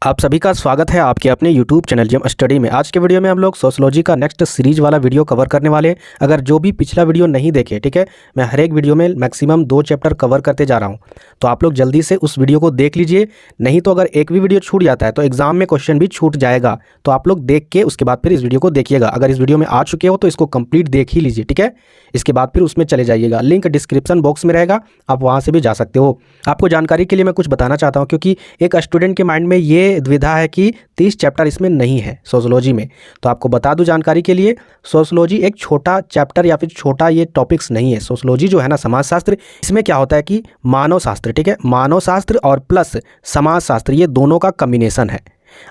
आप सभी का स्वागत है आपके अपने YouTube चैनल जिम स्टडी में। आज के वीडियो में हम लोग सोशियोलॉजी का नेक्स्ट सीरीज वाला वीडियो कवर करने वाले हैं। अगर जो भी पिछला वीडियो नहीं देखे, ठीक है, मैं हर एक वीडियो में मैक्सिमम 2 चैप्टर कवर करते जा रहा हूं, तो आप लोग जल्दी से उस वीडियो को देख लीजिए। नहीं तो अगर एक भी वीडियो छूट जाता है तो एग्जाम में क्वेश्चन भी छूट जाएगा। तो आप लोग देख के उसके बाद फिर इस वीडियो को देखिएगा। अगर इस वीडियो में आ चुके हो तो इसको कंप्लीट देख ही लीजिए, ठीक है। इसके बाद फिर उसमें चले जाइएगा, लिंक डिस्क्रिप्शन बॉक्स में रहेगा, आप वहाँ से भी जा सकते हो। आपको जानकारी के लिए मैं कुछ बताना चाहता हूँ, क्योंकि एक स्टूडेंट के माइंड में ये दुविधा है कि 30 चैप्टर इसमें नहीं है सोशियोलॉजी में। तो आपको बता दूं जानकारी के लिए, सोशियोलॉजी एक छोटा चैप्टर या फिर छोटा ये टॉपिक्स नहीं है। सोशियोलॉजी जो है ना, समाजशास्त्र, इसमें क्या होता है कि मानव शास्त्र, ठीक है, मानव शास्त्र और प्लस समाज शास्त्र, ये दोनों का कॉम्बिनेशन है।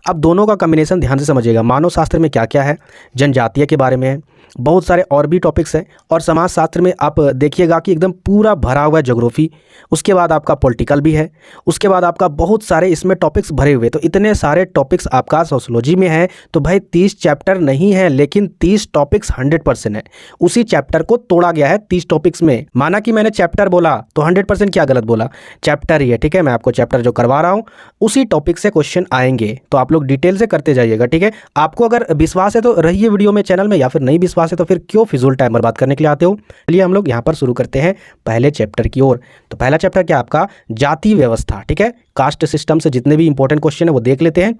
अब दोनों का कॉम्बिनेशन ध्यान से समझिएगा। मानव शास्त्र में क्या क्या है, जनजातीय के बारे में है, बहुत सारे और भी टॉपिक्स हैं। और समाज शास्त्र में आप देखिएगा कि एकदम पूरा भरा हुआ है ज्योग्राफी, उसके बाद आपका पॉलिटिकल भी है, उसके बाद आपका बहुत सारे इसमें टॉपिक्स भरे हुए। तो इतने सारे टॉपिक्स आपका सोशियोलॉजी में है। तो भाई 30 चैप्टर नहीं है, लेकिन 30 टॉपिक्स 100% है। उसी चैप्टर को तोड़ा गया है 30 टॉपिक्स में। माना कि मैंने चैप्टर बोला तो 100% क्या गलत बोला, चैप्टर ही है, ठीक है। मैं आपको चैप्टर जो करवा रहा हूँ उसी टॉपिक से क्वेश्चन आएंगे, तो आप लोग डिटेल से करते जाइएगा, ठीक है। आपको अगर विश्वास है तो रहिए वीडियो में चैनल में, या फिर नहीं विश्वास है तो फिर क्यों फिजूल टाइम बर्बाद करने के लिए आते हो। चलिए हम लोग यहाँ पर शुरू करते हैं पहले चैप्टर की ओर। तो पहला चैप्टर क्या आपका, जाति व्यवस्था, ठीक है। कास्ट सिस्टम से जितने भी इंपॉर्टेंट क्वेश्चन है वो देख लेते हैं।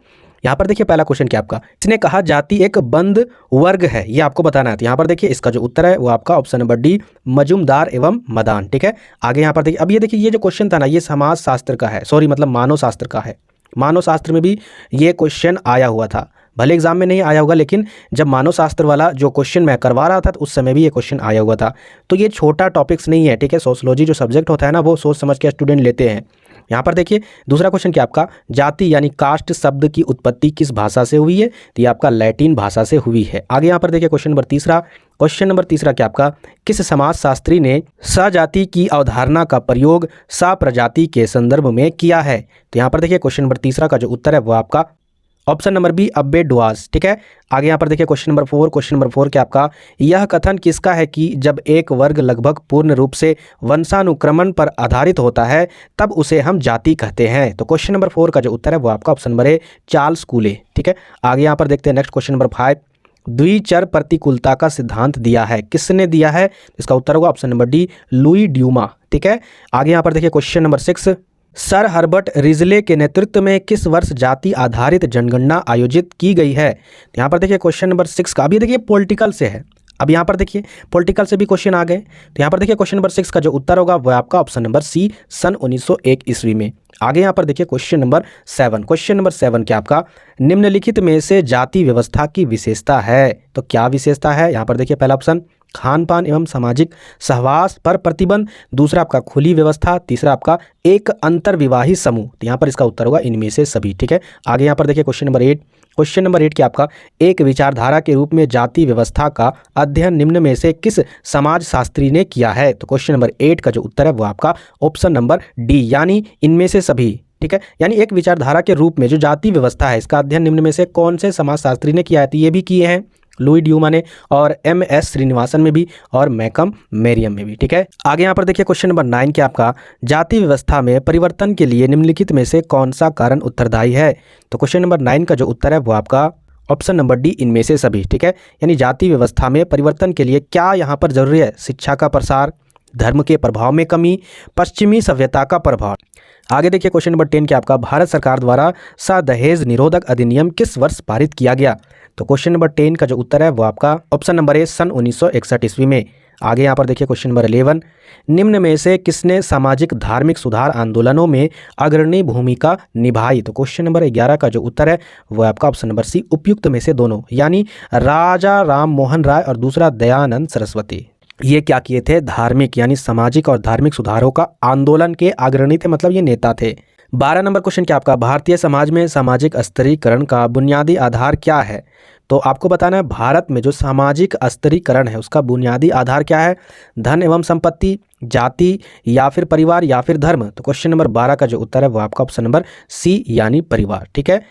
यहाँ पर देखिए पहला क्वेश्चन क्या आपका, इसने कहा जाति एक बंद वर्ग है, ये आपको बताना है। तो यहाँ पर देखिए इसका जो उत्तर है वो आपका ऑप्शन नंबर डी, मजूमदार एवं मदान, ठीक है। आगे यहाँ पर देखिए, अब ये देखिए ये जो क्वेश्चन था ना, ये समाज शास्त्र का है, सॉरी मतलब मानव शास्त्र का है। मानव शास्त्र में भी ये क्वेश्चन आया हुआ था, भले एग्जाम में नहीं आया होगा, लेकिन जब मानव शास्त्र वाला जो क्वेश्चन मैं करवा रहा था तो उस समय भी ये क्वेश्चन आया हुआ था। तो ये छोटा टॉपिक्स नहीं है, ठीक है। सोशियोलॉजी जो सब्जेक्ट होता है ना, वो सोच समझ के स्टूडेंट लेते हैं। यहाँ पर देखिए दूसरा क्वेश्चन क्या आपका, जाति यानी कास्ट शब्द की उत्पत्ति किस भाषा से हुई है। तो ये आपका लैटिन भाषा से हुई है। आगे यहाँ पर देखिए क्वेश्चन नंबर तीसरा क्या आपका, किस समाजशास्त्री ने सजाति की अवधारणा का प्रयोग सप्रजाति के संदर्भ में किया है। तो यहाँ पर देखिए क्वेश्चन नंबर तीसरा का जो उत्तर है वो आपका ऑप्शन नंबर बी, अब्बे डुआस, ठीक है। आगे यहाँ पर देखिए क्वेश्चन नंबर 4 क्या आपका, यह कथन किसका है कि जब एक वर्ग लगभग पूर्ण रूप से वंशानुक्रमण पर आधारित होता है तब उसे हम जाति कहते हैं। तो क्वेश्चन नंबर 4 का जो उत्तर है वो आपका ऑप्शन नंबर ए, चार्ल्स कूले, ठीक है। आगे यहाँ पर देखते हैं नेक्स्ट क्वेश्चन नंबर 5, द्विचर प्रतिकूलता का सिद्धांत दिया है, किसने दिया है। इसका उत्तर होगा option number D, Louis Dumont, ठीक है। आगे यहाँ पर देखिए question number 6, sir Herbert Risley के नेतृत्व में किस वर्ष जाति आधारित जनगणना आयोजित की गई है। यहाँ पर देखिए क्वेश्चन नंबर 6 का, अभी देखिए पॉलिटिकल से है, अब यहाँ पर देखिए पॉलिटिकल से भी क्वेश्चन आ गए। तो यहाँ पर देखिए क्वेश्चन नंबर 6 का जो उत्तर होगा वो आपका ऑप्शन नंबर सी, सन 1901 ईस्वी में। आगे यहाँ पर देखिए क्वेश्चन नंबर 7 क्या आपका, निम्नलिखित में से जाति व्यवस्था की विशेषता है। तो क्या विशेषता है, यहाँ पर देखिए पहला ऑप्शन खान पान एवं सामाजिक सहवास पर प्रतिबंध, दूसरा आपका खुली व्यवस्था, तीसरा आपका एक अंतर्विवाही समूह। तो यहाँ पर इसका उत्तर होगा इनमें से सभी, ठीक है। आगे यहाँ पर देखिए क्वेश्चन नंबर 8 क्या आपका, एक विचारधारा के रूप में जाति व्यवस्था का अध्ययन निम्न में से किस समाजशास्त्री ने किया है। तो क्वेश्चन नंबर 8 का जो उत्तर है वो आपका ऑप्शन नंबर डी, यानी इनमें से सभी, ठीक है। यानी एक विचारधारा के रूप में जो जाति व्यवस्था है इसका अध्ययन निम्न में से कौन से समाजशास्त्री ने किया है। तो ये भी किए हैं लुई ड्यूमा ने, और MS श्रीनिवासन में भी, और मैकम मेरियम में भी, ठीक है। आगे यहाँ पर देखिए क्वेश्चन नंबर 9 क्या आपका, जाति व्यवस्था में परिवर्तन के लिए निम्नलिखित में से कौन सा कारण उत्तरदायी है। तो क्वेश्चन नंबर 9 का जो उत्तर है वो आपका ऑप्शन नंबर डी, इनमें से सभी, ठीक है। यानी जाति व्यवस्था में परिवर्तन के लिए क्या यहाँ पर जरूरी है, शिक्षा का प्रसार, धर्म के प्रभाव में कमी, पश्चिमी सभ्यता का प्रभाव। आगे देखिए क्वेश्चन नंबर 10 क्या आपका, भारत सरकार द्वारा सदहेज निरोधक अधिनियम किस वर्ष पारित किया गया। तो क्वेश्चन नंबर 10 का जो उत्तर है वो आपका ऑप्शन नंबर ए, सन 1961 ईस्वी में। आगे यहाँ पर देखिए क्वेश्चन नंबर 11, निम्न में से किसने सामाजिक धार्मिक सुधार आंदोलनों में अग्रणी भूमिका निभाई। तो क्वेश्चन नंबर 11 का जो उत्तर है वो आपका ऑप्शन नंबर सी, उपयुक्त में से दोनों, यानी राजा राम मोहन राय और दूसरा दयानंद सरस्वती। ये क्या किए थे, धार्मिक यानी सामाजिक और धार्मिक सुधारों का आंदोलन के अग्रणी थे, मतलब ये नेता थे। 12 नंबर क्वेश्चन क्या आपका, भारतीय समाज में सामाजिक स्तरीकरण का बुनियादी आधार क्या है। तो आपको बताना है भारत में जो सामाजिक स्तरीकरण है उसका बुनियादी आधार क्या है, धन एवं संपत्ति, जाति, या फिर परिवार, या फिर धर्म। तो क्वेश्चन नंबर 12 का जो उत्तर है वो आपका ऑप्शन नंबर सी, यानी परिवार, ठीक है।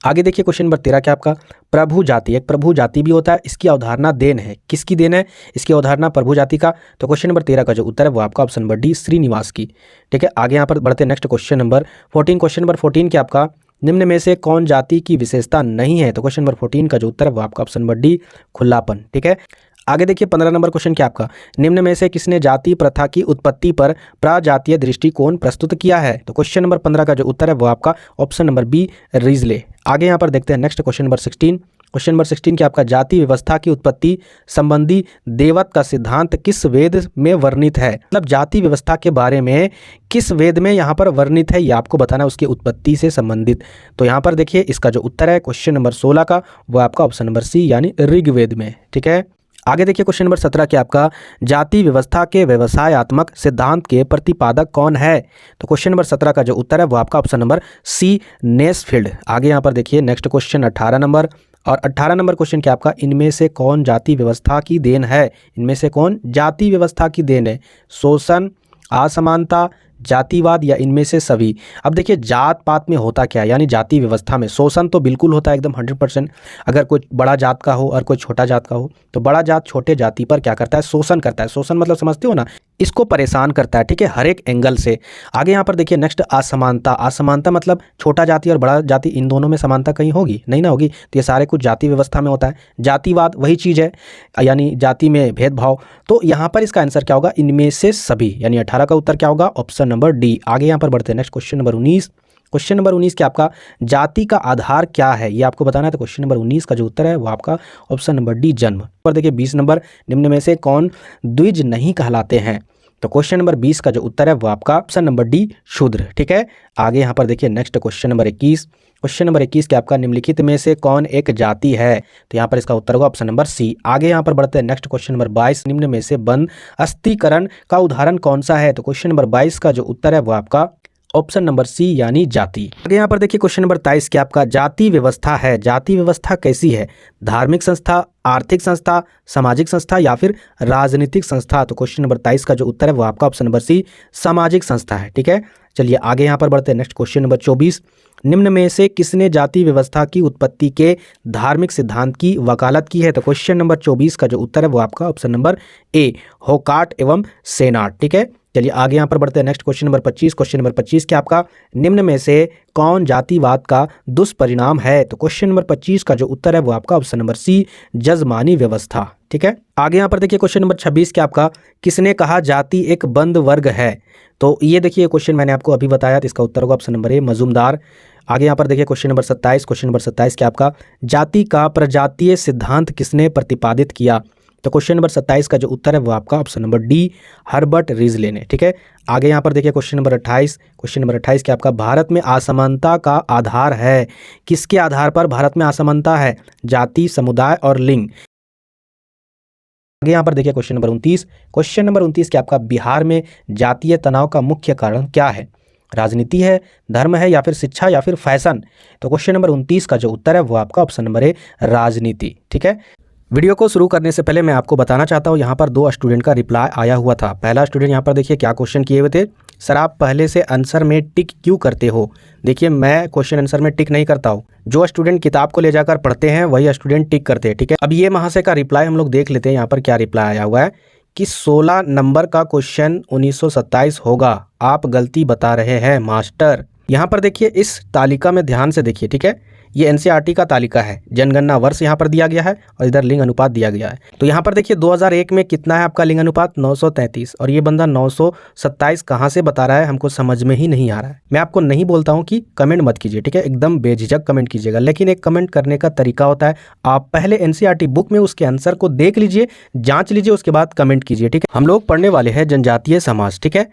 आगे देखिए क्वेश्चन नंबर 13 क्या आपका, प्रभु जाति, एक प्रभु जाति भी होता है, इसकी अवधारणा देन है, किसकी देन है इसकी अवधारणा प्रभु जाति का। तो क्वेश्चन नंबर 13 का जो उत्तर है वो आपका ऑप्शन नंबर डी, श्रीनिवास की, ठीक है। आगे यहाँ पर बढ़ते नेक्स्ट क्वेश्चन नंबर 14 क्या आपका, निम्न में से कौन जाति की विशेषता नहीं है? तो क्वेश्चन नंबर 14 का जो उत्तर है वो आपका ऑप्शन नंबर डी, खुलापन। ठीक है, आगे देखिए 15 नंबर क्वेश्चन क्या आपका, निम्न में से किसने जाति प्रथा की उत्पत्ति पर प्राजातीय दृष्टिकोण प्रस्तुत किया है? तो क्वेश्चन नंबर 15 का जो उत्तर है वो आपका ऑप्शन नंबर बी, रिजले। आगे यहाँ पर देखते हैं next question number 16। Question number 16 क्या आपका, जाति व्यवस्था की उत्पत्ति संबंधी देवत का सिद्धांत किस वेद में वर्णित है? मतलब जाति व्यवस्था के बारे में किस वेद में यहाँ पर वर्णित है, ये आपको बताना है उसकी उत्पत्ति से संबंधित। तो यहाँ पर देखिए इसका जो उत्तर है क्वेश्चन नंबर 16 का वो आपका ऑप्शन नंबर सी यानी ऋग्वेद में। ठीक है, आगे देखिए क्वेश्चन नंबर 17 क्या आपका, जाति व्यवस्था के व्यवसायत्मक सिद्धांत के प्रतिपादक कौन है? तो क्वेश्चन नंबर 17 का जो उत्तर है वो आपका ऑप्शन नंबर सी, नेस्फील्ड। आगे यहाँ पर देखिए नेक्स्ट क्वेश्चन 18 नंबर, और 18 नंबर क्वेश्चन क्या आपका, इनमें से कौन जाति व्यवस्था की देन है? इनमें से कौन जाति व्यवस्था की देन है? शोषण, असमानता, जातिवाद या इनमें से सभी? अब देखिए जात पात में होता क्या है, यानी जाति व्यवस्था में शोषण तो बिल्कुल होता है एकदम 100%। अगर कोई बड़ा जात का हो और कोई छोटा जात का हो तो बड़ा जात छोटे जाति पर क्या करता है, शोषण करता है। शोषण मतलब समझते हो ना, इसको परेशान करता है। ठीक है, हर एक एंगल से। आगे यहाँ पर देखिए नेक्स्ट असमानता। असमानता मतलब छोटा जाति और बड़ा जाति इन दोनों में समानता कहीं होगी नहीं ना होगी, तो ये सारे कुछ जाति व्यवस्था में होता है। जातिवाद वही चीज़ है, यानी जाति में भेदभाव। तो यहाँ पर इसका आंसर क्या होगा, इनमें से सभी, यानी 18 का उत्तर क्या होगा, ऑप्शन नंबर डी। आगे यहाँ पर बढ़ते हैं next question number 19। Question number 19 क्या आपका, जाति का आधार क्या है, ये आपको बताना है। तो क्वेश्चन नंबर 19 का जो उत्तर है वो आपका ऑप्शन नंबर डी, जन्म। पर देखिए 20 नंबर, निम्न में से कौन द्विज नहीं कहलाते हैं? तो क्वेश्चन नंबर 20 का जो उत्तर है वो आपका ऑप्शन नंबर डी, शूद्र। ठीक है, आगे यहाँ पर देखिए next question number 21। Question number 21 क्या आपका, निम्नलिखित में से कौन एक जाति है? तो यहाँ पर इसका उत्तर होगा ऑप्शन नंबर सी। आगे यहाँ पर बढ़ते हैं नेक्स्ट क्वेश्चन नंबर 22, निम्न में से वन अस्थिकरण का उदाहरण कौन सा है? तो क्वेश्चन नंबर 22 का जो उत्तर है वो आपका ऑप्शन नंबर सी यानी जाति। आगे यहाँ पर देखिए क्वेश्चन नंबर 23 क्या आपका, जाति व्यवस्था है, जाति व्यवस्था कैसी है? धार्मिक संस्था, आर्थिक संस्था, सामाजिक संस्था या फिर राजनीतिक संस्था? तो क्वेश्चन नंबर 23 का जो उत्तर है वो आपका ऑप्शन नंबर सी, सामाजिक संस्था है। ठीक है, चलिए आगे यहाँ पर बढ़ते हैं नेक्स्ट क्वेश्चन नंबर 24, निम्न में से किसने जाति व्यवस्था की उत्पत्ति के धार्मिक सिद्धांत की वकालत की है? तो क्वेश्चन नंबर 24 का जो उत्तर है वो आपका ऑप्शन नंबर ए, होकार्ट एवं सेनाट। ठीक है, चलिए आगे यहाँ पर बढ़ते हैं next question number 25। Question number 25 क्या आपका, निम्न में से कौन जातिवाद का दुष्परिणाम है? तो क्वेश्चन नंबर 25 का जो उत्तर है वो आपका ऑप्शन नंबर सी, जजमानी व्यवस्था। ठीक है, आगे यहाँ पर देखिए क्वेश्चन नंबर 26 क्या आपका, किसने कहा जाति एक बंद वर्ग है? तो ये देखिए क्वेश्चन मैंने आपको अभी बताया, तो इसका उत्तर होगा ऑप्शन नंबर ए, मजूमदार। आगे यहाँ पर देखिए क्वेश्चन नंबर 27। क्वेश्चन नंबर 27 क्या आपका, जाति का प्रजातीय सिद्धांत किसने प्रतिपादित किया? तो क्वेश्चन नंबर 27 का जो उत्तर है वो आपका option number D, Herbert Risley ने। ठीक है, आगे यहाँ पर देखिए क्वेश्चन नंबर 28। क्वेश्चन नंबर 28 क्या आपका, भारत में असमानता का आधार है, किसके आधार पर भारत में असमानता है? जाति, समुदाय और लिंग। आगे यहाँ पर देखिए क्वेश्चन नंबर 29। क्वेश्चन नंबर 29 क्या आपका, बिहार में जातीय तनाव का मुख्य कारण क्या है? राजनीति है, धर्म है या फिर शिक्षा या फिर फैशन? तो क्वेश्चन नंबर 29 का जो उत्तर है वो आपका ऑप्शन नंबर ए, राजनीति। ठीक है, वीडियो को शुरू करने से पहले मैं आपको बताना चाहता हूँ, यहाँ पर 2 स्टूडेंट का रिप्लाई आया हुआ था। पहला स्टूडेंट यहाँ पर देखिए क्या क्वेश्चन किए हुए थे, सर आप पहले से आंसर में टिक क्यों करते हो? देखिए मैं क्वेश्चन आंसर में टिक नहीं करता हूँ, जो स्टूडेंट किताब को ले जाकर पढ़ते हैं वही स्टूडेंट टिक करते हैं। ठीक है, अब ये महाशय का रिप्लाई हम लोग देख लेते हैं। यहाँ पर क्या रिप्लाई आया हुआ है कि 16 नंबर का क्वेश्चन 1927 होगा, आप गलती बता रहे हैं मास्टर। यहाँ पर देखिए इस तालिका में ध्यान से देखिए। ठीक है, ये एनसीईआरटी का तालिका है, जनगणना वर्ष यहाँ पर दिया गया है और इधर लिंग अनुपात दिया गया है। तो यहाँ पर देखिए 2001 में कितना है आपका लिंग अनुपात, 933, और ये बंदा 927 कहाँ से बता रहा है, हमको समझ में ही नहीं आ रहा है। मैं आपको नहीं बोलता हूँ कि कमेंट मत कीजिए, ठीक है, एकदम बेझिझक कमेंट कीजिएगा, लेकिन एक कमेंट करने का तरीका होता है। आप पहले एनसीईआरटी बुक में उसके आंसर को देख लीजिए, जाँच लीजिए, उसके बाद कमेंट कीजिए। ठीक है, हम लोग पढ़ने वाले हैं जनजातीय समाज। ठीक है,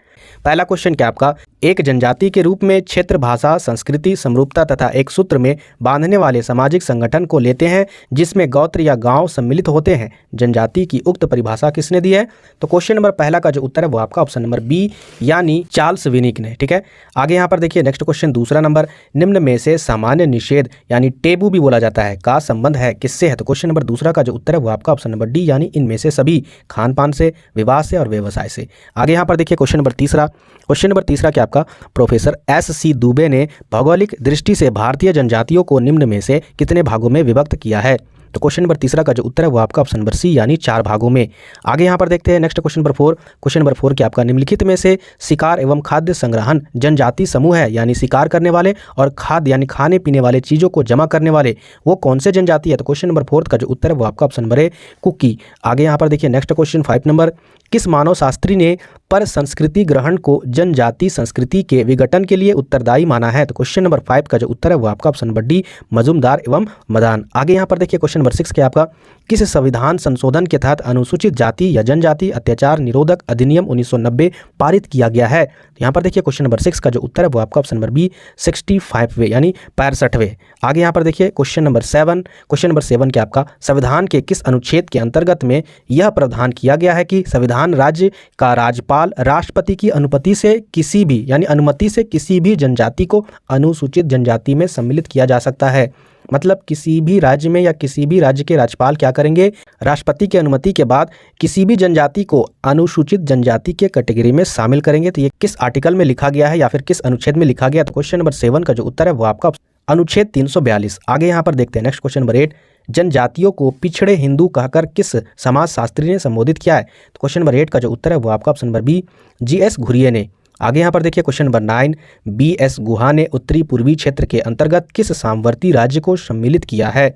पहला क्वेश्चन क्या आपका, एक जनजाति के रूप में क्षेत्र, भाषा, संस्कृति, समरूपता तथा एक सूत्र में बांधने वाले सामाजिक संगठन को लेते हैं जिसमें गोत्र या गांव सम्मिलित होते हैं। जनजाति की उक्त परिभाषा किसने दी है? तो क्वेश्चन नंबर पहला का जो उत्तर है वो आपका ऑप्शन नंबर बी यानी चार्ल्स विनिक ने। ठीक है, आगे यहाँ पर देखिए नेक्स्ट क्वेश्चन दूसरा नंबर, निम्न में से सामान्य निषेध यानी टेबू भी बोला जाता है का संबंध है किससे है? तो क्वेश्चन नंबर दूसरा का जो उत्तर है वो आपका ऑप्शन नंबर डी यानी इनमें से सभी, खान पान से, विवाह से और व्यवसाय से। आगे यहाँ पर देखिए क्वेश्चन नंबर तीसरा। क्वेश्चन नंबर तीसरा क्या आपका, प्रोफेसर एस.सी. दुबे ने भौगोलिक दृष्टि से भारतीय जनजातियों को निम्न में से कितने भागों में विभक्त किया है? तो क्वेश्चन नंबर तीसरा का जो उत्तर है वो आपका ऑप्शन नंबर सी यानी 4 भागों में। आगे यहाँ पर देखते हैं next question number 4। Question number 4 के आपका निम्नलिखित में से शिकार एवं खाद्य संग्रहण जनजाति समूह है, यानी शिकार करने वाले और खाद्य यानी खाने पीने वाले चीज़ों को जमा करने वाले वो कौन से जनजाति है? तो क्वेश्चन नंबर 4 का जो उत्तर है वो आपका ऑप्शन नंबर है कुकी। आगे यहाँ पर देखिए नेक्स्ट क्वेश्चन 5 नंबर। किस मानव शास्त्री ने पर संस्कृति ग्रहण को जनजाति संस्कृति के विघटन के लिए उत्तरदायी माना है? तो क्वेश्चन नंबर 5 का जो उत्तर है वो आपका ऑप्शन नंबर डी मजूमदार एवं मदान। आगे यहाँ पर देखिए क्वेश्चन नंबर 6 के आपका किस संविधान संशोधन के तहत अनुसूचित जाति या जनजाति अत्याचार निरोधक अधिनियम 1990 पारित किया गया है? तो यहाँ पर देखिए क्वेश्चन नंबर 6 का जो उत्तर है वो आपका ऑप्शन नंबर बी 65वें यानी 65वें। आगे यहाँ पर देखिए क्वेश्चन नंबर 7। क्वेश्चन नंबर 7 के आपका संविधान के किस अनुच्छेद के अंतर्गत में यह प्रावधान किया गया है कि संविधान राज्य का राज्यपाल राष्ट्रपति की अनुमति से किसी भी यानी अनुमति से किसी भी जनजाति को अनुसूचित जनजाति में सम्मिलित किया जा सकता है? मतलब किसी भी राज्य में या किसी भी राज्य के राज्यपाल क्या करेंगे, राष्ट्रपति की अनुमति के बाद किसी भी जनजाति को अनुसूचित जनजाति के कैटेगरी में शामिल करेंगे। तो ये किस आर्टिकल में लिखा गया है या फिर किस अनुच्छेद में लिखा गया? तो क्वेश्चन नंबर 7 का जो उत्तर है वो आपका अनुच्छेद 342। आगे यहाँ पर देखते हैं नेक्स्ट क्वेश्चन नंबर 8। जनजातियों को पिछड़े हिंदू कहकर किस समाजशास्त्री ने संबोधित किया है? तो क्वेश्चन नंबर 8 का जो उत्तर है वो आपका option number B G S. Ghurye ने। आगे यहाँ पर देखिए क्वेश्चन नंबर 9। बी.एस. गुहा ने उत्तरी पूर्वी क्षेत्र के अंतर्गत किस सामवर्ती राज्य को सम्मिलित किया है?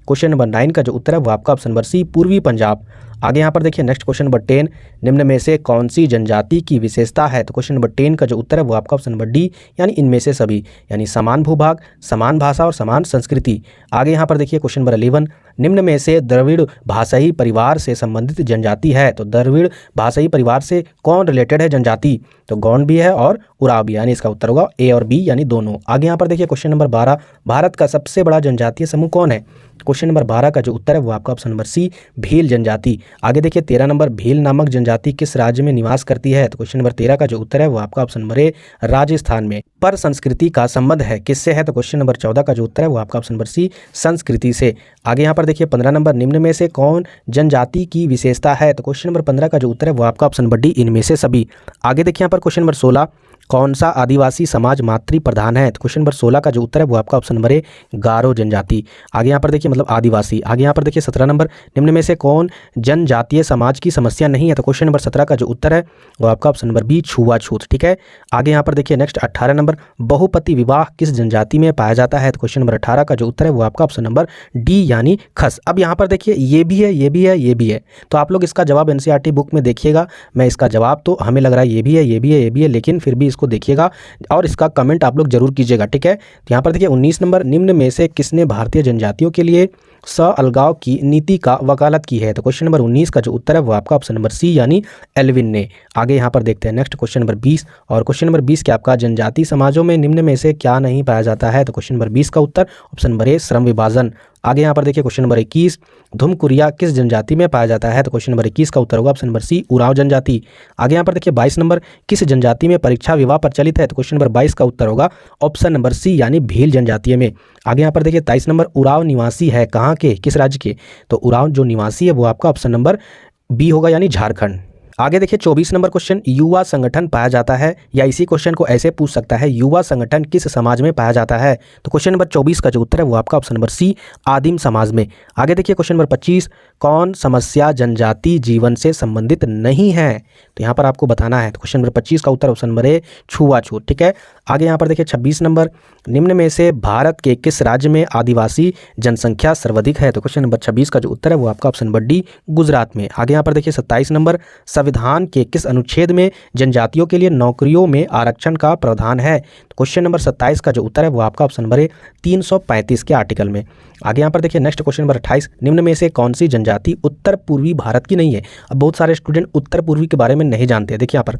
क्वेश्चन नंबर 9 का जो उत्तर है वो आपका ऑप्शन नंबर सी पूर्वी पंजाब। आगे यहाँ पर देखिए नेक्स्ट क्वेश्चन नंबर 10। निम्न में से कौन सी जनजाति की विशेषता है? तो क्वेश्चन नंबर 10 का जो उत्तर है वो आपका ऑप्शन नंबर डी यानी इनमें से सभी, यानी समान भूभाग, समान भाषा और समान संस्कृति। आगे यहाँ पर देखिए क्वेश्चन नंबर 11। निम्न में से द्रविड़ भाषाई परिवार से संबंधित जनजाति है? तो द्रविड़ भाषाई परिवार से कौन रिलेटेड है जनजाति? तो गौंड भी है और उराव भी, यानी इसका उत्तर होगा ए और बी यानी दोनों। आगे यहाँ पर देखिए क्वेश्चन नंबर 12। भारत का सबसे बड़ा जनजातीय समूह कौन है? क्वेश्चन नंबर 12 का जो उत्तर है वो आपका ऑप्शन नंबर सी भील जनजाति। आगे देखिए 13 नंबर। भील नामक जनजाति किस राज्य में निवास करती है? तो क्वेश्चन नंबर 13 का जो उत्तर है वो आपका ऑप्शन नंबर ए राजस्थान में। पर संस्कृति का संबंध है किससे है? तो क्वेश्चन नंबर 14 का जो उत्तर है वो आपका ऑप्शन नंबर सी संस्कृति से। आगे यहाँ पर देखिए 15 नंबर। निम्न में से कौन जनजाति की विशेषता है? तो क्वेश्चन नंबर 15 का जो उत्तर है वो आपका ऑप्शन नंबर डी इनमें से सभी। आगे देखिए यहाँ पर क्वेश्चन नंबर 16। कौन सा आदिवासी समाज मातृ प्रधान है? तो क्वेश्चन नंबर 16 का जो उत्तर है वो आपका ऑप्शन नंबर ए गारो जनजाति। आगे यहाँ पर देखिए मतलब आदिवासी। आगे यहाँ पर देखिए 17 नंबर। निम्न में से कौन जनजातीय समाज की समस्या नहीं है? तो क्वेश्चन नंबर 17 का जो उत्तर है वो आपका ऑप्शन नंबर बी छुआछूत। ठीक है। आगे यहाँ पर देखिए नेक्स्ट 18 नंबर। बहुपति विवाह किस जनजाति में पाया जाता है? तो क्वेश्चन नंबर 18 का जो उत्तर है वो आपका ऑप्शन नंबर डी यानी खस। अब यहाँ पर देखिए ये भी है, ये भी है, ये भी है, तो आप लोग इसका जवाब एनसीईआरटी बुक में देखिएगा। मैं इसका जवाब तो हमें लग रहा है ये भी है, ये भी है, ये भी है, लेकिन फिर भी इसको देखिएगा और इसका कमेंट आप लोग जरूर कीजिएगा। ठीक है। तो यहाँ पर देखिए 19 नंबर। निम्न में से किसने भारतीय जनजातियों के लिए अलगाव की नीति का वकालत की है? तो क्वेश्चन नंबर 19 का जो उत्तर है वो आपका ऑप्शन नंबर सी यानी एल्विन ने। आगे यहाँ पर देखते हैं नेक्स्ट क्वेश्चन नंबर 20 और क्वेश्चन नंबर 20 के आपका जनजाति समाजों में निम्न में से क्या नहीं पाया जाता है? तो क्वेश्चन नंबर 20 का उत्तर ऑप्शन नंबर ए श्रम विभाजन। आगे यहाँ पर देखिए क्वेश्चन नंबर 21। धुमकुरिया किस जनजाति में पाया जाता है? तो क्वेश्चन नंबर 21 का उत्तर होगा ऑप्शन नंबर सी उराव जनजाति। आगे यहाँ पर देखिए 22 नंबर। किस जनजाति में परीक्षा विवाह प्रचलित है? तो क्वेश्चन नंबर 22 का उत्तर होगा ऑप्शन नंबर सी यानी भील जनजातीय में। आगे यहाँ पर देखिए 23 नंबर। उराव निवासी है कहाँ के, किस राज्य के? तो उराव जो निवासी है वो आपका ऑप्शन नंबर बी होगा यानी झारखंड। आगे देखिए 24 नंबर क्वेश्चन। युवा संगठन पाया जाता है, या इसी क्वेश्चन को ऐसे पूछ सकता है, युवा संगठन किस समाज में पाया जाता है? तो क्वेश्चन नंबर 24 का जो उत्तर है वो आपका ऑप्शन नंबर सी आदिम समाज में। आगे देखिए क्वेश्चन नंबर 25। कौन समस्या जनजाति जीवन से संबंधित नहीं है? तो यहाँ पर आपको बताना है। तो क्वेश्चन नंबर 25 का उत्तर ऑप्शन नंबर ए छुआछूत। ठीक है। आगे यहाँ पर देखिए 26 नंबर। निम्न में से भारत के किस राज्य में आदिवासी जनसंख्या सर्वाधिक है? तो क्वेश्चन नंबर 26 का जो उत्तर है वो आपका ऑप्शन नंबर डी गुजरात में। आगे यहाँ पर देखिए 27 नंबर। संविधान के किस अनुच्छेद में जनजातियों के लिए नौकरियों में आरक्षण का प्रावधान है? तो क्वेश्चन नंबर 27 का जो उत्तर है वो आपका ऑप्शन नंबर ए 335 के आर्टिकल में। आगे यहाँ पर देखिए नेक्स्ट क्वेश्चन नंबर 28। निम्न में से कौन सी जनजाति उत्तर पूर्वी भारत की नहीं है? अब बहुत सारे स्टूडेंट उत्तर पूर्वी के बारे में नहीं जानते। देखिए यहाँ पर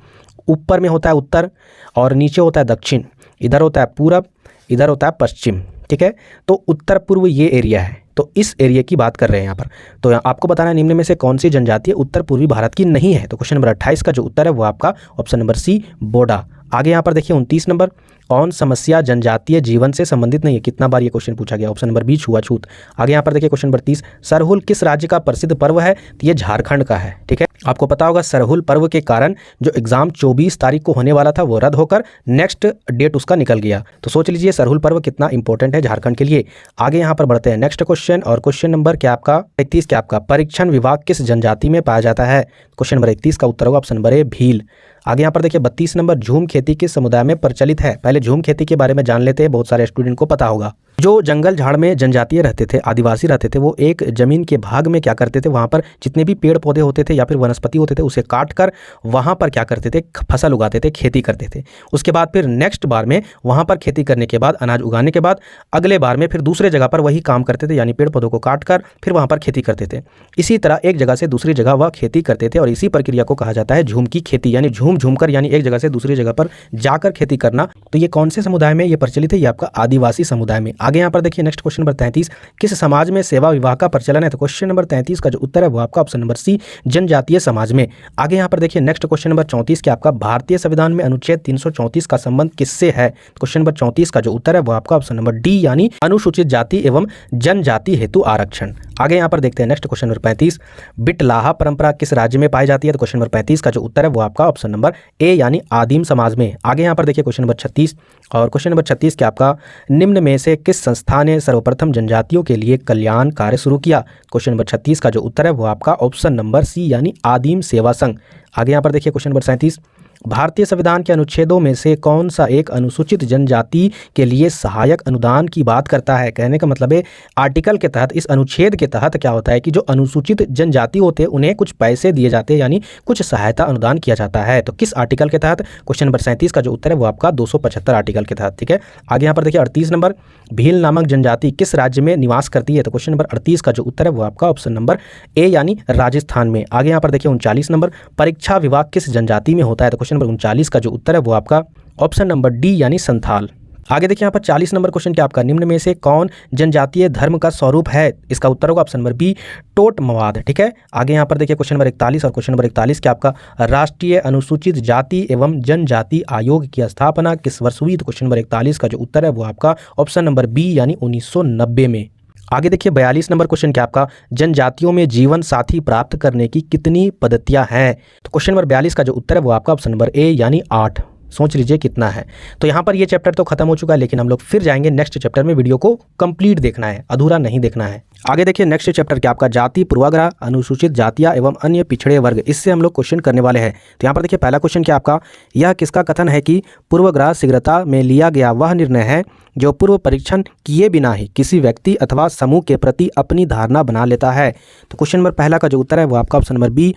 ऊपर में होता है उत्तर और नीचे होता है दक्षिण, इधर होता है पूरब, इधर होता है पश्चिम। ठीक है। तो उत्तर पूर्व ये एरिया है, तो इस एरिया की बात कर रहे हैं यहाँ पर। तो आपको बताना है निम्न में से कौन सी जनजाति उत्तर पूर्वी भारत की नहीं है? तो क्वेश्चन नंबर 28 का जो उत्तर है वो आपका ऑप्शन नंबर सी बोडा। आगे यहाँ पर देखिए 29 नंबर। कौन समस्या जनजातीय जीवन से संबंधित नहीं है? कितना बार ये क्वेश्चन पूछा गया? ऑप्शन नंबर बी छुआछूत। आगे यहाँ पर देखिए क्वेश्चन नंबर 30, सरहुल किस राज्य का प्रसिद्ध पर्व है? तो ये झारखंड का है। ठीक है, आपको पता होगा सरहुल पर्व के कारण जो एग्जाम 24 तारीख को होने वाला था वो रद्द होकर नेक्स्ट डेट उसका निकल गया। तो सोच लीजिए सरहुल पर्व कितना इंपॉर्टेंट है झारखंड के लिए। आगे यहाँ पर बढ़ते हैं नेक्स्ट क्वेश्चन, और क्वेश्चन नंबर क्या आपका 31 क्या आपका परीक्षण विभाग किस जनजाति में पाया जाता है? क्वेश्चन नंबर 31 का उत्तर होगा ऑप्शन नंबर ए भील। आगे यहाँ पर देखिए 32 नंबर, झूम खेती किस समुदाय में प्रचलित है? पहले झूम खेती के बारे में जान लेते हैं, बहुत सारे स्टूडेंट को पता होगा। जो जंगल झाड़ में जनजातीय रहते थे, आदिवासी रहते थे, वो एक जमीन के भाग में क्या करते थे, वहाँ पर जितने भी पेड़ पौधे होते थे या फिर वनस्पति होते थे उसे काट कर वहाँ पर क्या करते थे, फसल उगाते थे, खेती करते थे। उसके बाद फिर नेक्स्ट बार में वहाँ पर खेती करने के बाद, अनाज उगाने के बाद अगले बार में फिर दूसरे जगह पर वही काम करते थे, यानी पेड़ पौधों को काट कर फिर वहाँ पर खेती करते थे। इसी तरह एक जगह से दूसरी जगह वह खेती करते थे और इसी प्रक्रिया को कहा जाता है झूम की खेती, यानी झूम झूम कर, यानी एक जगह से दूसरी जगह पर जाकर खेती करना। तो ये कौन से समुदाय में ये प्रचलित है? ये आपका आदिवासी समुदाय में। आगे यहाँ पर देखिए नेक्स्ट क्वेश्चन नंबर 33, किस समाज में सेवा विवाह का प्रचलन है? तो क्वेश्चन नंबर 33 का जो उत्तर है वो आपका ऑप्शन नंबर सी जनजातीय समाज में। आगे यहाँ पर देखिए नेक्स्ट क्वेश्चन नंबर 34 के आपका भारतीय संविधान में अनुच्छेद 334 का संबंध किससे है? क्वेश्चन नंबर 34 का जो उत्तर है वो आपका ऑप्शन नंबर डी यानी अनुसूचित जाति एवं जनजाति हेतु आरक्षण। आगे यहाँ पर देखते हैं नेक्स्ट क्वेश्चन नंबर 35, बिटलाहा परंपरा किस राज्य में पाई जाती है? तो क्वेश्चन नंबर 35 का जो उत्तर है वो आपका ऑप्शन नंबर ए यानी आदिम समाज में। आगे यहाँ पर देखिए क्वेश्चन नंबर 36, और क्वेश्चन नंबर 36 के आपका निम्न में से किस संस्था ने सर्वप्रथम जनजातियों के लिए कल्याण कार्य शुरू किया? क्वेश्चन नंबर 36 का जो उत्तर है वो आपका ऑप्शन नंबर सी यानी आदिम सेवा संघ। आगे यहाँ पर देखिए क्वेश्चन नंबर 37, भारतीय संविधान के अनुच्छेदों में से कौन सा एक अनुसूचित जनजाति के लिए सहायक अनुदान की बात करता है? कहने का मतलब है आर्टिकल के तहत, इस अनुच्छेद के तहत क्या होता है कि जो अनुसूचित जनजाति होते हैं उन्हें कुछ पैसे दिए जाते हैं, यानी कुछ सहायता अनुदान किया जाता है। तो किस आर्टिकल के तहत? क्वेश्चन नंबर 37 का जो उत्तर है वो आपका 275 आर्टिकल के तहत। ठीक है, आगे यहाँ पर देखिए 38 नंबर, भील नामक जनजाति किस राज्य में निवास करती है? तो क्वेश्चन नंबर 38 का जो उत्तर है वो आपका ऑप्शन नंबर ए यानी राजस्थान में। आगे यहाँ पर देखिए 39 नंबर, परीक्षा विभाग किस जनजाति में होता है? तो क्वेश्चन नंबर 39 का जो उत्तर है वो आपका ऑप्शन नंबर डी यानी संथाल। आगे देखिए यहाँ पर 40 नंबर क्वेश्चन क्या आपका निम्न में से कौन जनजातीय धर्म का स्वरूप है? इसका उत्तर होगा ऑप्शन नंबर बी टोट मवाद। ठीक है, आगे यहाँ पर देखिए क्वेश्चन नंबर 41, और क्वेश्चन नंबर 41 क्या आपका राष्ट्रीय अनुसूचित जाति एवं जनजाति आयोग की स्थापना किस वर्ष हुई? तो क्वेश्चन नंबर 41 का जो उत्तर है वो आपका ऑप्शन नंबर बी यानी 1990 में। आगे देखिए 42 नंबर क्वेश्चन क्या आपका जनजातियों में जीवन साथी प्राप्त करने की कितनी पद्धतियां हैं? तो क्वेश्चन नंबर 42 का जो उत्तर है वो आपका ऑप्शन नंबर ए यानी 8। सोच लीजिए कितना है। तो यहाँ पर ये चैप्टर तो खत्म हो चुका है, लेकिन हम लोग फिर जाएंगे नेक्स्ट चैप्टर में। वीडियो को कंप्लीट देखना है, अधूरा नहीं देखना है। आगे देखिए नेक्स्ट चैप्टर क्या आपका जाति पूर्वाग्रह, अनुसूचित जातियां एवं अन्य पिछड़े वर्ग, इससे हम लोग क्वेश्चन करने वाले हैं। तो यहाँ पर देखिए पहला क्वेश्चन क्या आपका, यह किसका कथन है कि पूर्वाग्रह शीघ्रता में लिया गया वह निर्णय है जो पूर्व परीक्षण किए बिना ही किसी व्यक्ति अथवा समूह के प्रति अपनी धारणा बना लेता है? तो क्वेश्चन नंबर पहला का जो उत्तर है वो आपका ऑप्शन नंबर बी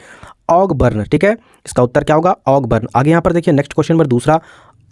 ऑगबर्न। ठीक है, इसका उत्तर क्या होगा? ऑगबर्न। आगे यहाँ पर देखिए नेक्स्ट क्वेश्चन नंबर दूसरा,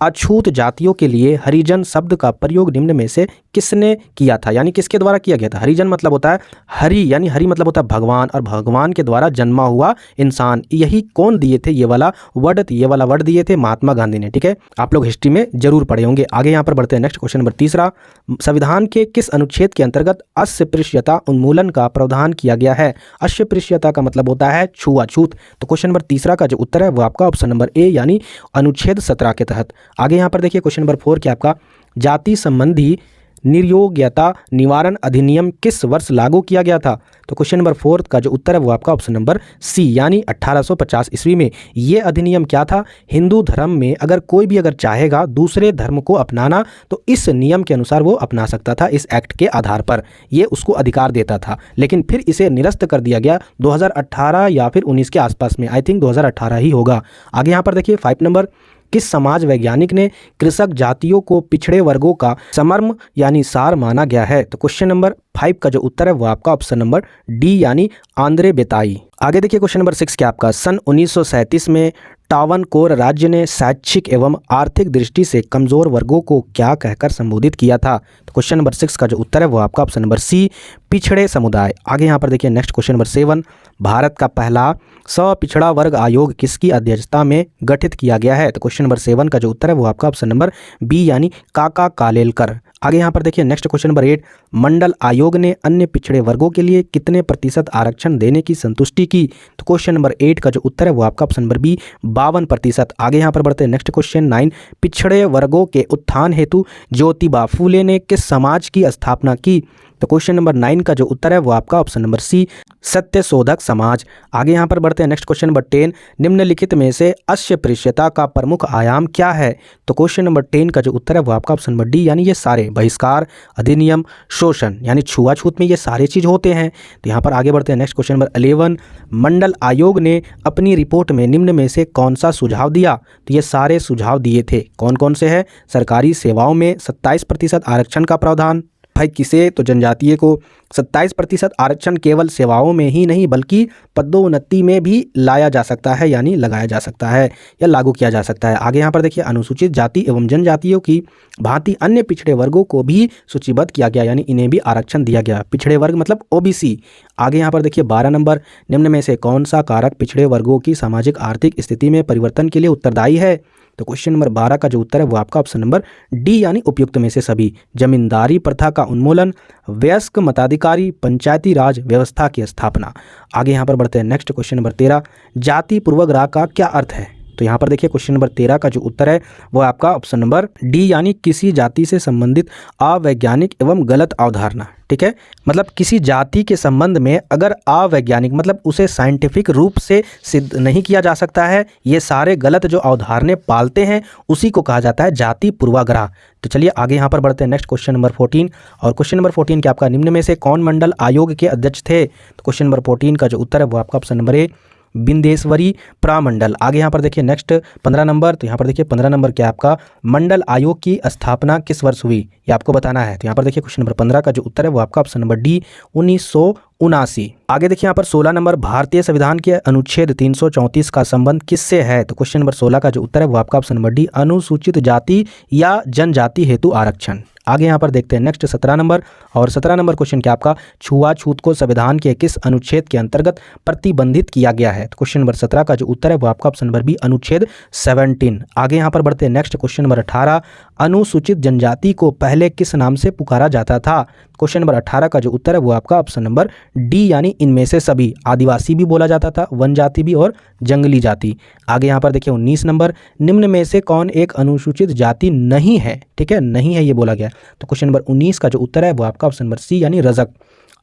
अछूत जातियों के लिए हरिजन शब्द का प्रयोग निम्न में से किसने किया था, यानी किसके द्वारा किया गया था? हरिजन मतलब होता है हरि, यानी हरि मतलब होता है भगवान, और भगवान के द्वारा जन्मा हुआ इंसान। यही कौन दिए थे ये वाला वर्ड? ये वाला वर्ड दिए थे महात्मा गांधी ने। ठीक है, आप लोग हिस्ट्री में जरूर पढ़े होंगे। आगे यहाँ पर बढ़ते हैं नेक्स्ट क्वेश्चन नंबर तीसरा, संविधान के किस अनुच्छेद के अंतर्गत अस्पृश्यता उन्मूलन का प्रावधान किया गया है? अस्पृश्यता का मतलब होता है छुआछूत। तो क्वेश्चन नंबर तीसरा का जो उत्तर है वो आपका ऑप्शन नंबर ए यानी अनुच्छेद 17 के तहत। आगे यहाँ पर देखिए क्वेश्चन नंबर 4 क्या आपका जाति संबंधी निर्योग्यता निवारण अधिनियम किस वर्ष लागू किया गया था? तो क्वेश्चन नंबर 4 का जो उत्तर है वो आपका ऑप्शन नंबर सी यानी 1850 ईस्वी में। ये अधिनियम क्या था? हिंदू धर्म में अगर कोई भी अगर चाहेगा दूसरे धर्म को अपनाना तो इस नियम के अनुसार वो अपना सकता था। इस एक्ट के आधार पर ये उसको अधिकार देता था, लेकिन फिर इसे निरस्त कर दिया गया 2018 या फिर 19 के आसपास में। आई थिंक 2018 ही होगा। आगे यहाँ पर देखिए 5 नंबर, किस समाज वैज्ञानिक ने कृषक जातियों को पिछड़े वर्गों का समर्म यानी सार माना गया है? तो क्वेश्चन नंबर 5 का जो उत्तर है वो आपका ऑप्शन नंबर डी यानी आंद्रे बेताई। आगे देखिए क्वेश्चन नंबर 6 क्या आपका सन 1937 में टावनकोर राज्य ने शैक्षिक एवं आर्थिक दृष्टि से कमजोर वर्गों को क्या कहकर संबोधित किया था? तो क्वेश्चन नंबर 6 का जो उत्तर है वो आपका ऑप्शन नंबर सी पिछड़े समुदाय। आगे यहाँ पर देखिए नेक्स्ट क्वेश्चन नंबर 7, भारत का पहला पिछड़ा वर्ग आयोग किसकी अध्यक्षता में गठित किया गया है? तो क्वेश्चन नंबर 7 का जो उत्तर है वो आपका ऑप्शन नंबर बी यानी काका कालेलकर। आगे यहाँ पर देखिए नेक्स्ट क्वेश्चन नंबर 8, मंडल आयोग आयोग ने अन्य पिछड़े वर्गों के लिए कितने प्रतिशत आरक्षण देने की संतुष्टि की? तो क्वेश्चन नंबर 8 का जो उत्तर है वो आपका ऑप्शन नंबर बी 52%। आगे यहाँ पर बढ़ते हैं नेक्स्ट क्वेश्चन 9, पिछड़े वर्गों के उत्थान हेतु ज्योतिबा फूले ने किस समाज की स्थापना की? तो क्वेश्चन नंबर 9 का जो उत्तर है वो आपका option number C Satyashodhak Samaj. आगे यहाँ पर बढ़ते हैं नेक्स्ट क्वेश्चन नंबर 10, निम्नलिखित में से अस्पृश्यता का प्रमुख आयाम क्या है? तो क्वेश्चन नंबर 10 का जो उत्तर है वो आपका ऑप्शन नंबर डी, यानी ये सारे बहिष्कार, अधिनियम, शोषण यानी छुआछूत में ये सारे चीज़ होते हैं। तो यहाँ पर आगे बढ़ते हैं नेक्स्ट क्वेश्चन नंबर 11, मंडल आयोग ने अपनी रिपोर्ट में निम्न में से कौन सा सुझाव दिया? तो ये सारे सुझाव दिए थे, कौन कौन से हैं? सरकारी सेवाओं में 27% आरक्षण का प्रावधान, भाई किसे तो जनजातीय को 27% आरक्षण केवल सेवाओं में ही नहीं बल्कि पदोन्नति में भी लाया जा सकता है, यानी लगाया जा सकता है या लागू किया जा सकता है। आगे यहाँ पर देखिए, अनुसूचित जाति एवं जनजातियों की भांति अन्य पिछड़े वर्गों को भी सूचीबद्ध किया गया, यानी इन्हें भी आरक्षण दिया गया। पिछड़े वर्ग मतलब ओबीसी। आगे यहाँ पर देखिए 12 नंबर, निम्न में से कौन सा कारक पिछड़े वर्गों की सामाजिक आर्थिक स्थिति में परिवर्तन के लिए उत्तरदायी है? तो क्वेश्चन नंबर 12 का जो उत्तर है वो आपका ऑप्शन नंबर डी, यानी उपयुक्त में से सभी। जमींदारी प्रथा का उन्मूलन, वयस्क मताधिकारी, पंचायती राज व्यवस्था की स्थापना। आगे यहाँ पर बढ़ते हैं नेक्स्ट क्वेश्चन नंबर 13, जाति पूर्वाग्रह का क्या अर्थ है? तो यहाँ पर देखिए क्वेश्चन नंबर 13 का जो उत्तर है वो आपका ऑप्शन नंबर डी, यानी किसी जाति से संबंधित अवैज्ञानिक एवं गलत अवधारणा। ठीक है, मतलब किसी जाति के संबंध में अगर अवैज्ञानिक मतलब उसे साइंटिफिक रूप से सिद्ध नहीं किया जा सकता है, ये सारे गलत जो अवधारणे पालते हैं उसी को कहा जाता है जाति पूर्वाग्रह। तो चलिए आगे यहाँ पर बढ़ते हैं नेक्स्ट क्वेश्चन नंबर 14, और क्वेश्चन नंबर 14 के आपका निम्न में से कौन मंडल आयोग के अध्यक्ष थे? तो क्वेश्चन नंबर 14 का जो उत्तर है वो आपका ऑप्शन नंबर ए, बिंदेश्वरी प्रामंडल। आगे यहाँ पर देखिए नेक्स्ट 15 नंबर, तो यहाँ पर देखिए 15 नंबर क्या आपका मंडल आयोग की स्थापना किस वर्ष हुई, ये आपको बताना है। तो यहाँ पर देखिए क्वेश्चन नंबर 15 का जो उत्तर है वो आपका ऑप्शन नंबर डी 1979। आगे देखिए यहाँ पर 16 नंबर, भारतीय संविधान के अनुच्छेद 334 का संबंध किससे है? तो क्वेश्चन नंबर 16 का जो उत्तर है वो आपका ऑप्शन नंबर डी, अनुसूचित जाति या जनजाति हेतु आरक्षण। आगे यहाँ पर देखते हैं नेक्स्ट 17 नंबर, और 17 नंबर क्वेश्चन क्या आपका छुआछूत को संविधान के किस अनुच्छेद के अंतर्गत प्रतिबंधित किया गया है? तो क्वेश्चन नंबर 17 का जो उत्तर है वो आपका ऑप्शन नंबर बी, अनुच्छेद 17। आगे यहाँ पर बढ़ते हैं नेक्स्ट क्वेश्चन नंबर 18, अनुसूचित जनजाति को पहले किस नाम से पुकारा जाता था? क्वेश्चन नंबर 18 का जो उत्तर है वो आपका ऑप्शन नंबर डी, यानी इनमें से सभी। आदिवासी भी बोला जाता था, वन जाति भी और जंगली जाति। आगे यहाँ पर देखिए 19 नंबर, निम्न में से कौन एक अनुसूचित जाति नहीं है? ठीक है, नहीं है ये बोला गया। तो क्वेश्चन नंबर 19 का जो उत्तर है वो आपका ऑप्शन नंबर सी, यानी रजक।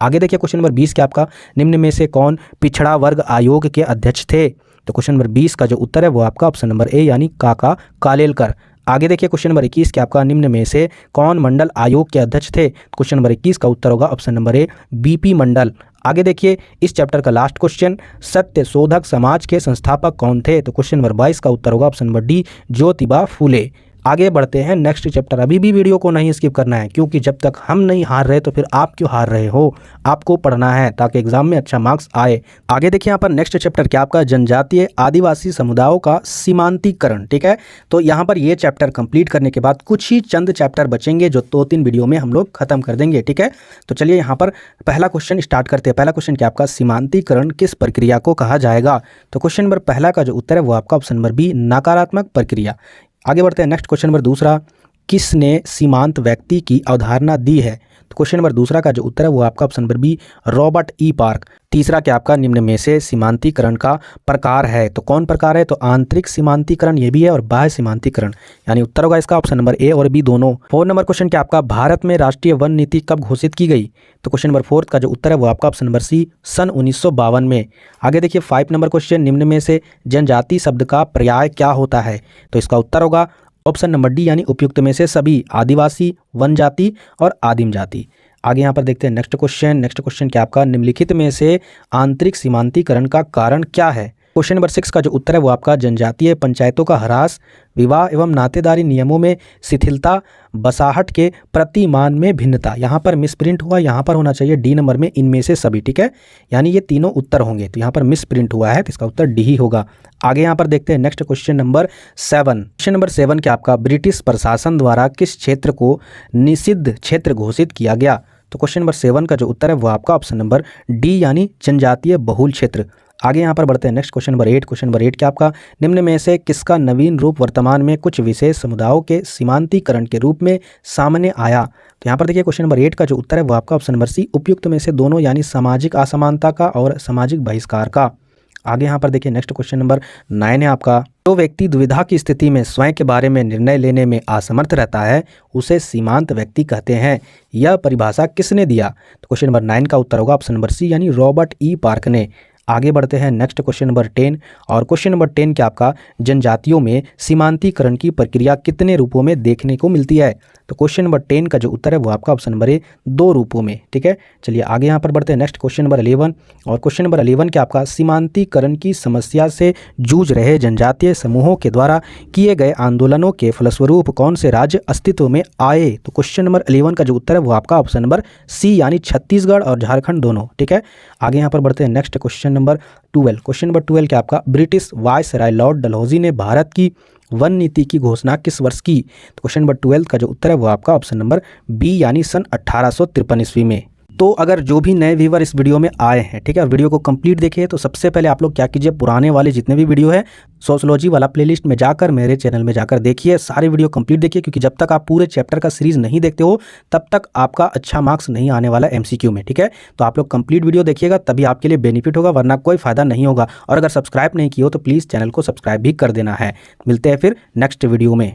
आगे देखिए क्वेश्चन नंबर 20 के आपका निम्न में से कौन पिछड़ा वर्ग आयोग के अध्यक्ष थे? तो क्वेश्चन नंबर 20 का जो उत्तर है वो आपका ऑप्शन नंबर ए, यानी काका कालेलकर। आगे देखिए क्वेश्चन नंबर 21 के आपका निम्न में से कौन मंडल आयोग के अध्यक्ष थे? क्वेश्चन नंबर 21 का उत्तर होगा ऑप्शन नंबर ए, बीपी मंडल। आगे देखिए इस चैप्टर का लास्ट क्वेश्चन, सत्यशोधक समाज के संस्थापक कौन थे? तो क्वेश्चन नंबर 22 का उत्तर होगा option number D, Jyotiba Phule. आगे बढ़ते हैं नेक्स्ट चैप्टर। अभी भी वीडियो को नहीं स्किप करना है, क्योंकि जब तक हम नहीं हार रहे तो फिर आप क्यों हार रहे हो? आपको पढ़ना है ताकि एग्जाम में अच्छा मार्क्स आए। आगे देखिए यहाँ पर नेक्स्ट चैप्टर क्या आपका जनजातीय आदिवासी समुदायों का सीमांतीकरण। ठीक है, तो यहाँ पर ये चैप्टर कंप्लीट करने के बाद कुछ ही चंद चैप्टर बचेंगे जो 2-3 वीडियो में हम लोग खत्म कर देंगे। ठीक है, तो चलिए यहाँ पर पहला क्वेश्चन स्टार्ट करते हैं। पहला क्वेश्चन क्या आपका सीमांतीकरण किस प्रक्रिया को कहा जाएगा? तो क्वेश्चन नंबर पहला का जो उत्तर है वो आपका ऑप्शन नंबर बी, नकारात्मक प्रक्रिया। आगे बढ़ते हैं नेक्स्ट क्वेश्चन नंबर दूसरा, किसने सीमांत व्यक्ति की अवधारणा दी है? तो क्वेश्चन नंबर दूसरा का जो उत्तर है वो आपका option number B, Robert E Park. तीसरा क्या आपका निम्न में से सीमांतीकरण का प्रकार है? तो कौन प्रकार है? तो आंतरिक सीमांतीकरण ये भी है और बाह्य सीमांतीकरण, यानी उत्तर होगा इसका ऑप्शन नंबर ए और बी दोनों। 4 नंबर क्वेश्चन क्या आपका भारत में राष्ट्रीय वन नीति कब घोषित की गई? तो क्वेश्चन नंबर 4 का जो उत्तर है वो आपका ऑप्शन नंबर सी, सन 1952 में। आगे देखिए 5 नंबर क्वेश्चन, निम्न में से जनजाति शब्द का पर्याय क्या होता है? तो इसका उत्तर होगा ऑप्शन नंबर डी, यानी उपयुक्त में से सभी, आदिवासी, वन जाति और आदिम जाति। आगे यहाँ पर देखते हैं नेक्स्ट क्वेश्चन। नेक्स्ट क्वेश्चन क्या आपका निम्नलिखित में से आंतरिक सीमांतीकरण का कारण क्या है? क्वेश्चन नंबर 6 का जो उत्तर है वो आपका जनजातीय पंचायतों का ह्रास, विवाह एवं नातेदारी नियमों में शिथिलता, बसाहट के प्रतिमान में भिन्नता। यहाँ पर मिसप्रिंट हुआ, यहाँ पर होना चाहिए डी नंबर में इनमें से सभी। ठीक है, यानी ये तीनों उत्तर होंगे, तो यहाँ पर मिसप्रिंट हुआ है तो इसका उत्तर डी ही होगा। आगे यहाँ पर देखते हैं next question number 7। Question number 7 क्या आपका ब्रिटिश प्रशासन द्वारा किस क्षेत्र को निषिद्ध क्षेत्र घोषित किया गया? तो क्वेश्चन नंबर 7 का जो उत्तर है वो आपका ऑप्शन नंबर डी, यानी जनजातीय बहुल क्षेत्र। आगे यहाँ पर बढ़ते हैं next question number 8। Question number 8 क्या आपका, निम्न में से किसका नवीन रूप वर्तमान में कुछ विशेष समुदायों के सीमांतीकरण के रूप में सामने आया। तो यहाँ पर देखिए क्वेश्चन नंबर 8 का जो उत्तर है वो आपका ऑप्शन नंबर सी, उपयुक्त में से दोनों, यानी सामाजिक असमानता का और सामाजिक बहिष्कार का। आगे यहाँ पर देखिए नेक्स्ट क्वेश्चन नंबर 9 है आपका, जो व्यक्ति दुविधा की स्थिति में स्वयं के बारे में निर्णय लेने में असमर्थ रहता है उसे सीमांत व्यक्ति कहते हैं। यह परिभाषा किसने दिया। तो क्वेश्चन नंबर 9 का उत्तर होगा ऑप्शन नंबर सी, यानी रॉबर्ट ई पार्क ने। आगे बढ़ते हैं नेक्स्ट क्वेश्चन नंबर 10। और क्वेश्चन नंबर 10 क्या आपका, जनजातियों में सीमांतीकरण की प्रक्रिया कितने रूपों में देखने को मिलती है। तो क्वेश्चन नंबर 10 का जो उत्तर है वो आपका ऑप्शन नंबर ए, 2 रूपों में। ठीक है, चलिए आगे यहाँ पर बढ़ते हैं नेक्स्ट क्वेश्चन नंबर 11। और क्वेश्चन नंबर 11 क्या आपका, सीमांतीकरण की समस्या से जूझ रहे जनजातीय समूहों के द्वारा किए गए आंदोलनों के फलस्वरूप कौन से राज्य अस्तित्व में आए। तो क्वेश्चन नंबर 11 का जो उत्तर है वो आपका ऑप्शन नंबर सी, यानी छत्तीसगढ़ और झारखंड दोनों। ठीक है, आगे यहाँ पर बढ़ते हैं next question number 12। Question number 12 क्या आपका, ब्रिटिश वायसराय लॉर्ड डलहौजी ने भारत की वन नीति की घोषणा किस वर्ष की। तो क्वेश्चन नंबर 12 का जो उत्तर है वो आपका ऑप्शन नंबर बी, यानी सन 1853 ईस्वी में। तो अगर जो भी नए व्यूवर इस वीडियो में आए हैं, ठीक है, वीडियो को कंप्लीट देखिए, तो सबसे पहले आप लोग क्या कीजिए, पुराने वाले जितने भी वीडियो है सोशलॉजी वाला प्लेलिस्ट में जाकर मेरे चैनल में जाकर देखिए, सारे वीडियो कंप्लीट देखिए, क्योंकि जब तक आप पूरे चैप्टर का सीरीज नहीं देखते हो तब तक आपका अच्छा मार्क्स नहीं आने वाला MCQ में। ठीक है, तो आप लोग कंप्लीट वीडियो देखिएगा, तभी आपके लिए बेनिफिट होगा, वरना कोई फायदा नहीं होगा। और अगर सब्सक्राइब नहीं किया हो तो प्लीज़ चैनल को सब्सक्राइब भी कर देना है। मिलते हैं फिर नेक्स्ट वीडियो में।